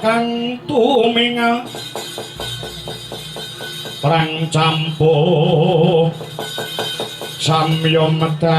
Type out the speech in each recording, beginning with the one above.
Kang tuminga perang campuh samya medali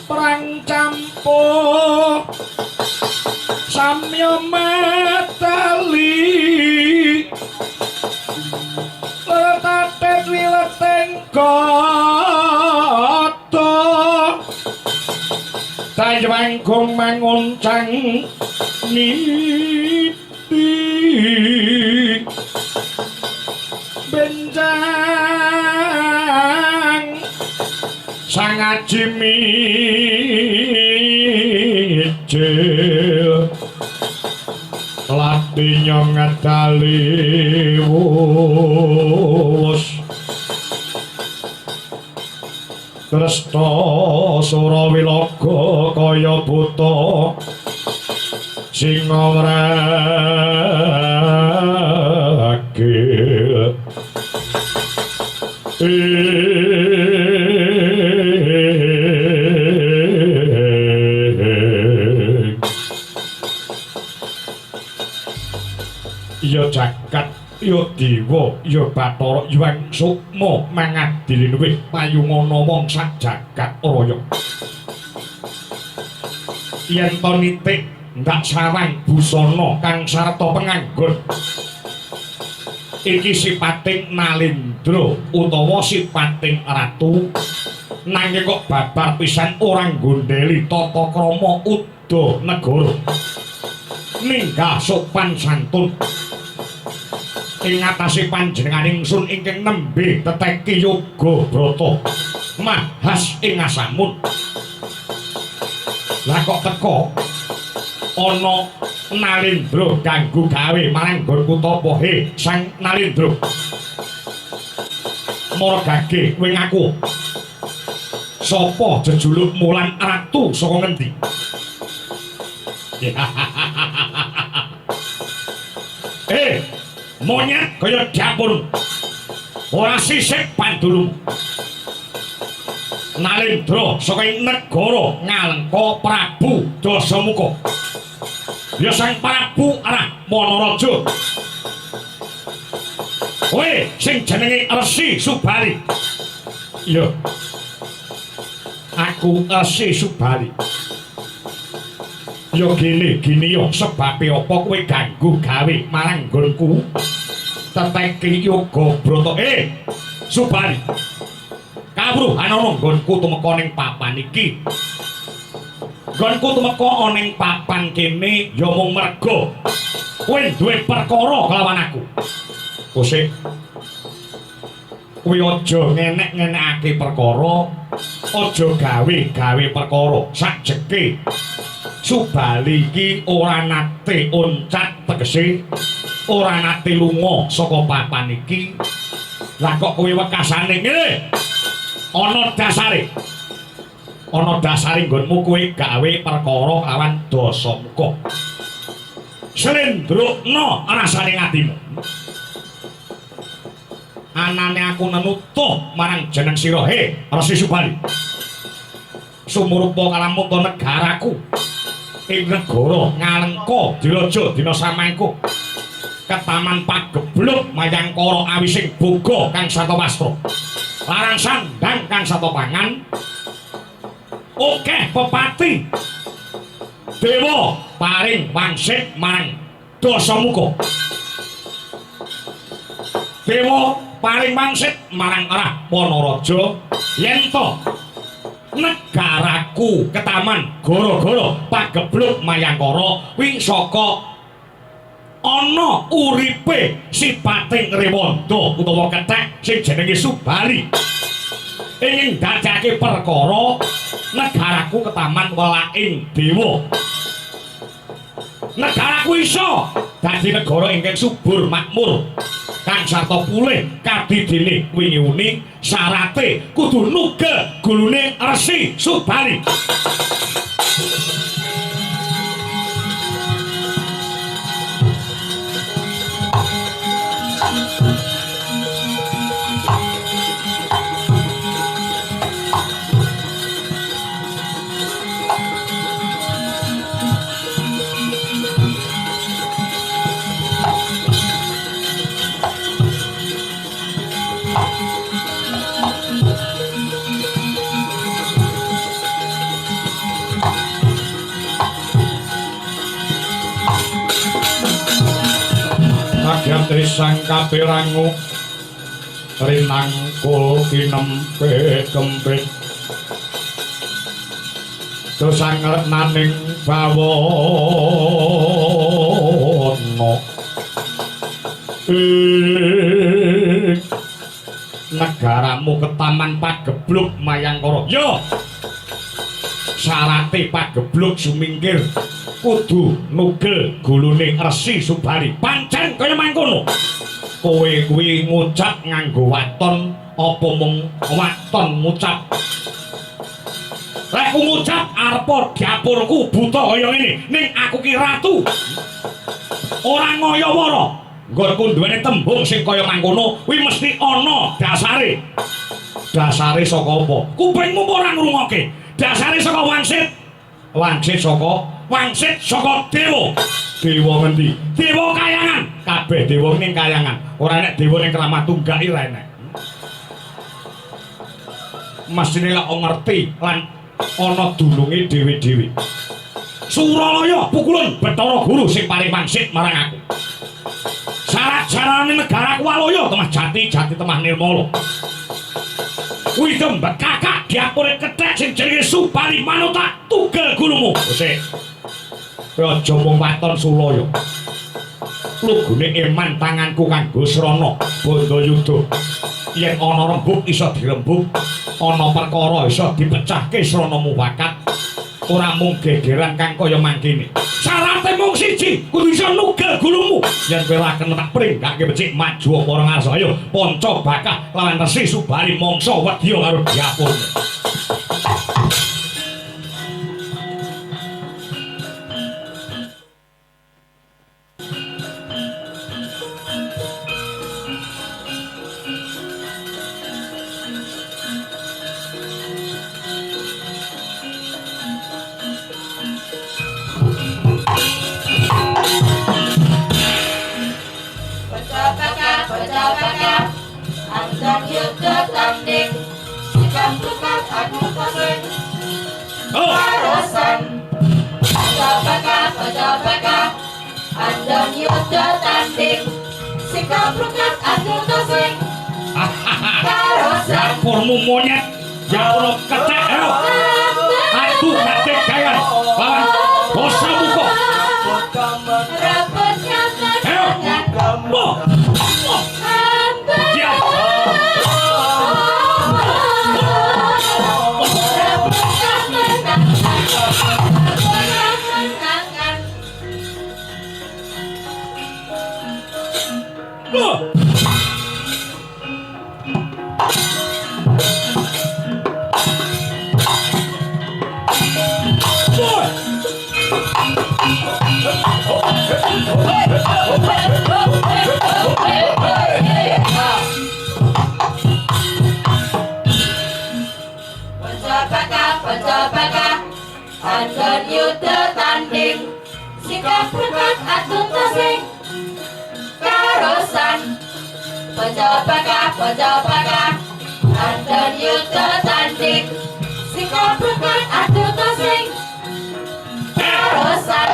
perang campuh samya medali tatet wileteng kata tajwangkung manguncang niti benjang sangat jimicil latinya ngadali wus Kresta Surawilaga kaya buta singa wragil ya jagat ya dewa ya Bathara Hyang Sukma mangadili luwih payungana wong sak jagat raya yen to nitik ndak sarang busana kang sarta penganggon iki sipating Nalendra utawa sipating ratu nanging kok babar pisan ora nggondheli tata krama uda negara ninggah sopan santun ing ngatasé panjenenganing ingsun ingkang nembe teteki yoga brata mahas ing asamun lah kok teka ana Nalendra ganggu gawe marang nggon kutha he sang Nalendra margage kowe ngaku sapa jejuluk Mulan Ratu saka ngendi monyet kaya dapur ora sisik pandulung Nalendra saka negara Ngalengka Prabu Dasamuka ya sang Prabu arah Manaraja kowe sing jenenge Resi Subali ya aku Resi Subali ya gini yo sebabe apa kowe ganggu gawe marang nggonku teteki yoga brata Subali kawruhan ana nggonku tumeka ning papan iki. Nggonku tumeka ana ing papan kene ya mung merga kowe duwe perkara kelawan aku. Kosek kuwi aja ngenek-ngenekake perkara, aja gawe-gawe perkara. Sajeke Subali iki ora nate oncat, tegese ora nate lunga saka papan iki. Lah kok kowe wekasane ngene? Ana dasare. Ana dasare nggonmu kowe gawe perkara lawan Dasamuka. Slendrukna rasane atimu. Anane aku nenutuh marang jeneng sira he Resi Subali. Sumurupa kalamuta negaraku ing negara Ngalengka Dilaja dina samangko ketaman pagebluk Mayangkara awising boga kang satawastra larang sandang kang satapangan akeh pepati dewa paring wangsit marang Dasamuka. Dewa paring mangsit marang arah Wanaraja yen to negaraku ketaman gara-gara pagebluk Mayangkara kuwi saka ana uripe sipating Rewanda utawa kethek sing jenenge Subali. Ing dadake perkara negaraku ketaman welaking dewa. Negaraku iso dadi negara ingkang subur makmur kang sarta pulih kadidene wingi-uni syarate kudu nuga gulune Resi Subali. Trisang kapirangu rinangkul kinempe kempit dosang retnaning bawana negaramu ketaman pagebluk Mayangkara. Yo syarate pagebluk sumingkir kudu nugel gulune Resi Subali. Pancen kaya mangkono. Kowe kuwi ngucap nganggo waton apa mung waton ngucap? Lek ngucap arepa dapurku buta kaya ngene, ning aku ki ratu. Ora ngaya-wara. Nggonku duweni tembung sing kaya mangkono, kuwi mesti ana dasare. Dasare saka apa? Kupingmu ora ngrungokke. Dasare saka wangsit. Wangsit saka dewa. Dewa ngendi? Dewa kayangan. Kabeh dewa ning kayangan. Ora nek dewa ning Kramat Tunggal ora enek. Mestine lek ngerti lan ana dununge dhewe-dhewe. Suralaya pukulan Bathara Guru sing paring wangsit marang aku. Syarat-syarane negara Walaya temah jati temah nirmala. Kuwi tembak kakak diapure kethek sing jenenge Subali manut tugel gurumu. Sik. Kowe aja mung waton Sulaya. Lugune eman tanganku kanggo srana Bandayuda. Yen ana rembug iso dirembug, ana perkara iso dipecahke srana muwakat. Ora mung gegeran kang kaya mangkene. Syarate mung siji, kudu iso nugel gulumu. Yen kowe ora kena tak pringgake becik maju apa ora ngarsa. Ayo panca bakah lawan Resi Subali mangsa wedya karo diapurmu. Andan yudha tanding sikam tukat adu paseng Parasan Pajabaka Andan yudha tanding sikam tukat adu paseng Parasan Dapurmu monyet Japura kecek ero. Atu kategayan lawan dosa muka. Rebut kemenangan. Mo. Siap. Mo. Pencapaka Andon yuda tanding sikap berkat atu tasing karosan Pencapaka Andon yuda tanding sikap berkat atu tasing karosan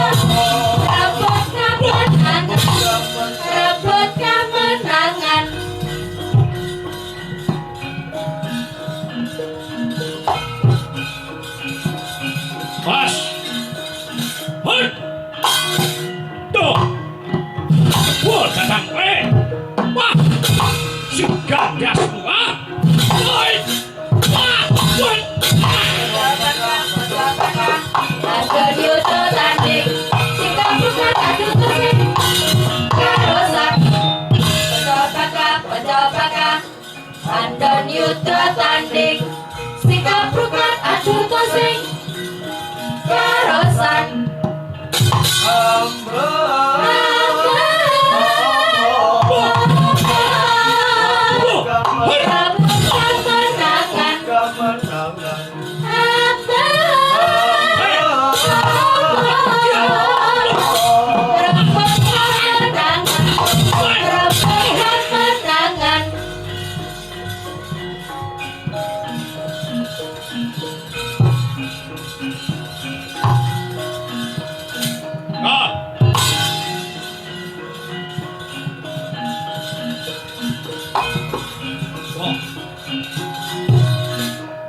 rebut kemenangan. Rebut kemenangan. Pas. Hei. Tuh. Wah, datang. Wah. Si gagas semua. Woi. Wah. Woi. Andon yuda tanding sikap berkat adu tasing karosan Pencapaka Andon yuda tanding sikap berkat adu tasing karosan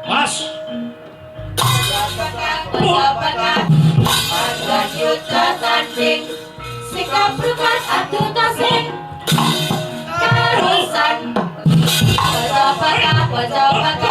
Pas. Pencapaka Andon yuda tanding sikap berkat adu tasing karosan Pencapaka